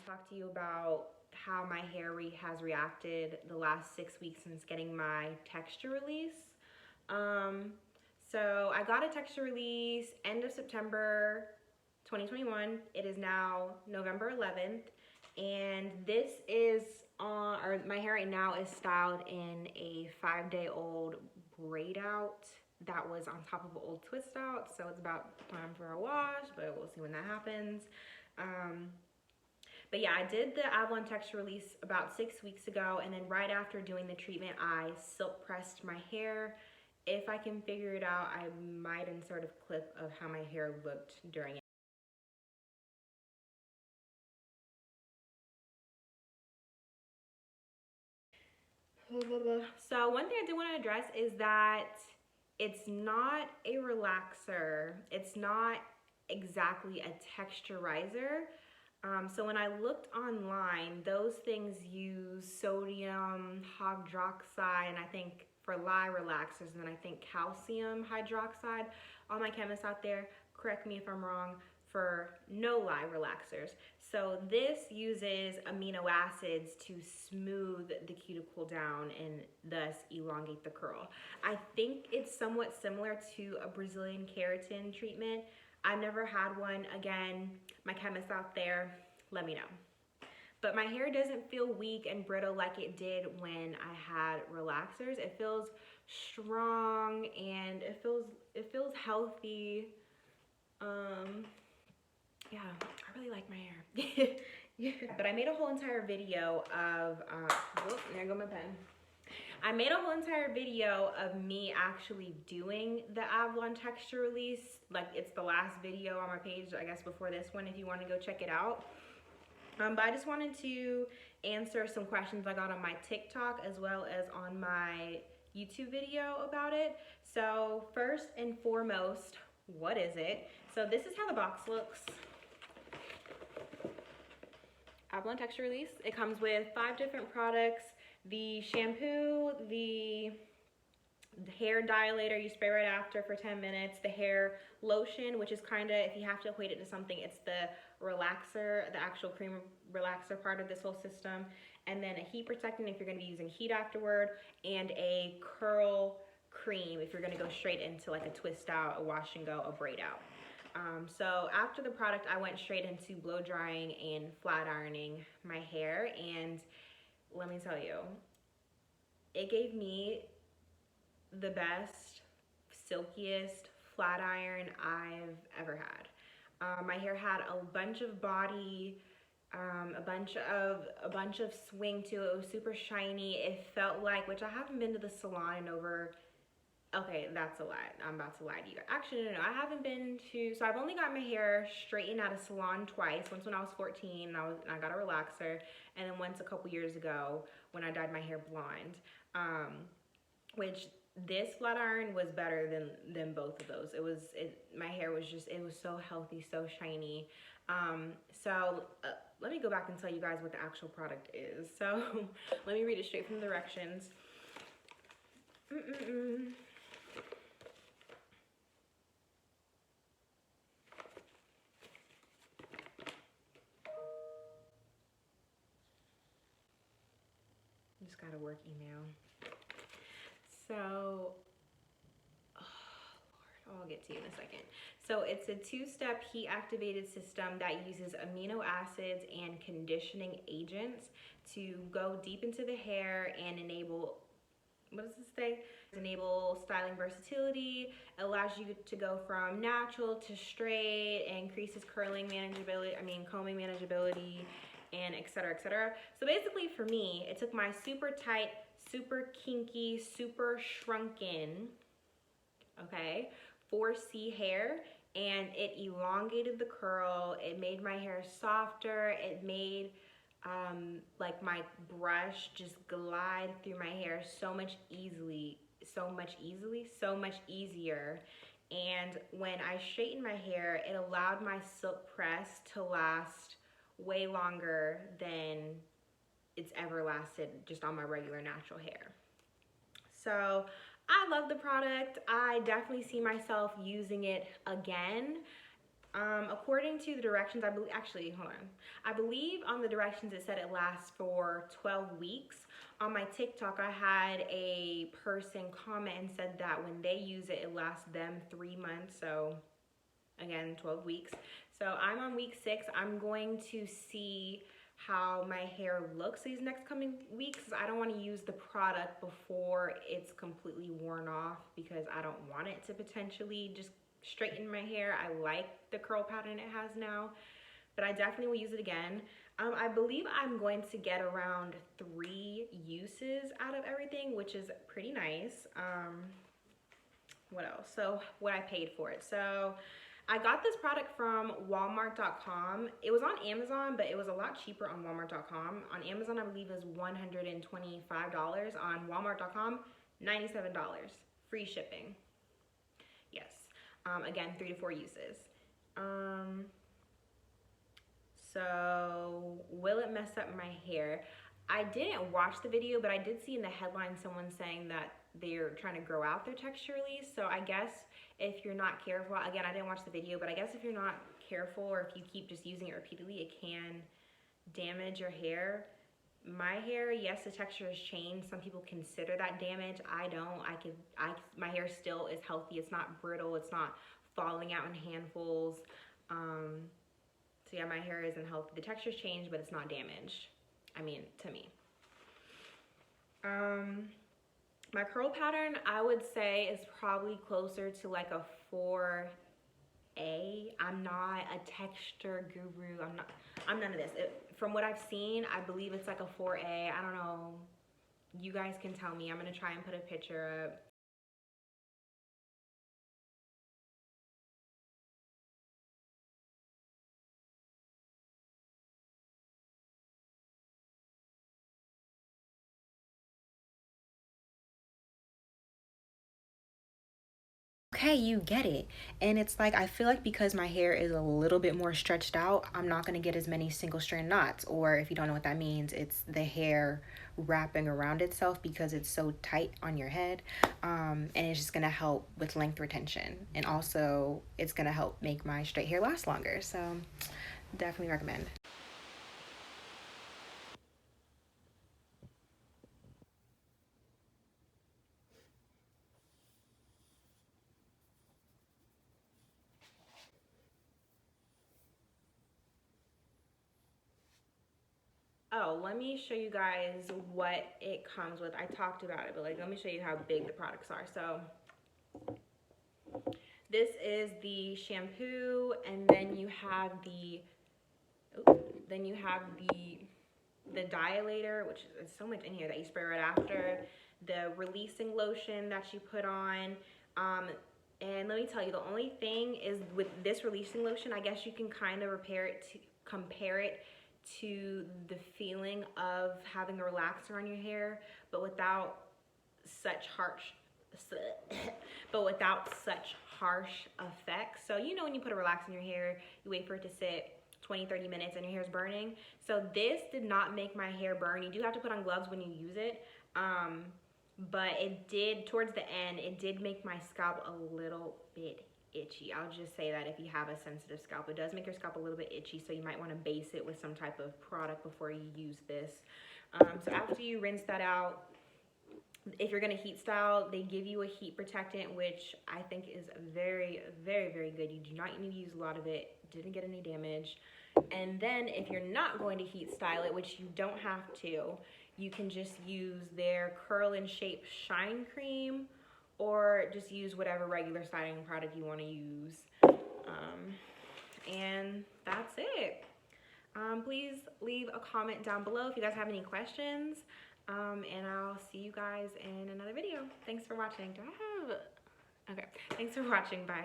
talk to you about how my hair has reacted the last 6 weeks since getting my texture release. So I got a texture release end of September 2021. It is now November 11th, and this is on, or my hair right now is styled in a 5-day-old braid out that was on top of an old twist out. So it's about time for a wash, but we'll see when that happens. But yeah, I did the Avalon texture release about 6 weeks ago, and then right after doing the treatment, I silk pressed my hair. If I can figure it out, I might insert a clip of how my hair looked during it. So one thing I do want to address is that it's not a relaxer. It's not exactly a texturizer. So when I looked online, those things use sodium hydroxide, and I think for lye relaxers, and then I think calcium hydroxide. All my chemists out there, correct me if I'm wrong, for no lye relaxers. So this uses amino acids to smooth the cuticle down and thus elongate the curl. I think it's somewhat similar to a Brazilian keratin treatment. I've never had one. Again, my chemists out there, let me know. But my hair doesn't feel weak and brittle like it did when I had relaxers. It feels strong and it feels healthy. Yeah, I really like my hair. Yeah. But I made a whole entire video of, whoop, there go my pen. I made a whole entire video of me actually doing the Avalon texture release. Like, it's the last video on my page, I guess, before this one, if you want to go check it out. But I just wanted to answer some questions I got on my TikTok as well as on my YouTube video about it. So first and foremost, what is it? So this is how the box looks. Avalon texture release. It comes with 5 different products: the shampoo, the hair dilator you spray right after for 10 minutes, the hair lotion, which is kind of, if you have to equate it to something, it's the relaxer, the actual cream relaxer part of this whole system, and then a heat protectant if you're going to be using heat afterward, and a curl cream if you're going to go straight into like a twist out, a wash and go, a braid out. So after the product, I went straight into blow drying and flat ironing my hair, and let me tell you, it gave me the best, silkiest flat iron I've ever had. My hair had a bunch of body, a bunch of swing to it. It was super shiny. It felt like, which I haven't been to the salon in over, okay, that's a lie. I'm about to lie to you. Actually, no, I haven't been to, so I've only got my hair straightened at a salon twice. Once when I was 14, and I got a relaxer, and then once a couple years ago when I dyed my hair blonde, which this flat iron was better than both of those. My hair was just, it was so healthy, so shiny. So let me go back and tell you guys what the actual product is. So let me read it straight from the directions. Just got a work email. So, oh Lord, I'll get to you in a second. So it's a 2-step heat activated system that uses amino acids and conditioning agents to go deep into the hair and enable, what does this say? Enable styling versatility, allows you to go from natural to straight, increases combing manageability, and etc, etc. So basically for me, it took my super tight, super kinky, super shrunken, okay, 4C hair, and it elongated the curl. It made my hair softer. It made like my brush just glide through my hair so much easier. And when I straightened my hair, it allowed my silk press to last way longer than it's ever lasted just on my regular natural hair. So I love the product. I definitely see myself using it again. According to the directions, I believe, actually, hold on. I believe on the directions it said it lasts for 12 weeks. On my TikTok, I had a person comment and said that when they use it, it lasts them 3 months. So again, 12 weeks. So I'm on week 6. I'm going to see how my hair looks these next coming weeks. I don't want to use the product before it's completely worn off because I don't want it to potentially just straighten my hair. I like the curl pattern it has now, but I definitely will use it again. I believe I'm going to get around 3 uses out of everything, which is pretty nice. What else? So what I paid for it. So I got this product from Walmart.com. It was on Amazon, but it was a lot cheaper on Walmart.com. On Amazon, I believe it was $125. On Walmart.com, $97. Free shipping. Yes. Again, 3 to 4 uses. So will it mess up my hair? I didn't watch the video, but I did see in the headline someone saying that they're trying to grow out their texture release. So I guess if you're not careful, again, I didn't watch the video, but I guess if you're not careful or if you keep just using it repeatedly, it can damage your hair. My hair, yes, the texture has changed. Some people consider that damage. I don't. My hair still is healthy. It's not brittle. It's not falling out in handfuls. So yeah, my hair isn't healthy. The texture's changed, but it's not damaged. I mean, to me. My curl pattern, I would say, is probably closer to like a 4A. I'm not a texture guru. I'm none of this. From what I've seen, I believe it's like a 4A. I don't know. You guys can tell me. I'm going to try and put a picture up. Okay, you get it. And it's like, I feel like because my hair is a little bit more stretched out, I'm not going to get as many single strand knots. Or if you don't know what that means, it's the hair wrapping around itself because it's so tight on your head. And it's just going to help with length retention. And also, it's going to help make my straight hair last longer. So definitely recommend. Oh, let me show you guys what it comes with. I talked about it, but like, let me show you how big the products are. So this is the shampoo, and then you have the the dilator, which is so much in here that you spray right after, the releasing lotion that you put on. And let me tell you, the only thing is with this releasing lotion, I guess you can kind of compare it to the feeling of having a relaxer on your hair, but without such harsh effects. So you know when you put a relaxer in your hair, you wait for it to sit 20-30 minutes and your hair's burning. So this did not make my hair burn. You do have to put on gloves when you use it, but it did, towards the end, it did make my scalp a little bit itchy. I'll just say that if you have a sensitive scalp, it does make your scalp a little bit itchy, so you might want to base it with some type of product before you use this. So after you rinse that out, if you're going to heat style, they give you a heat protectant, which I think is very, very, very good. You do not need to use a lot of it. Didn't get any damage. And then if you're not going to heat style it, which you don't have to, you can just use their Curl and Shape Shine Cream, or just use whatever regular styling product you want to use. And that's it. Please leave a comment down below if you guys have any questions. And I'll see you guys in another video. Thanks for watching. Okay. Thanks for watching. Bye.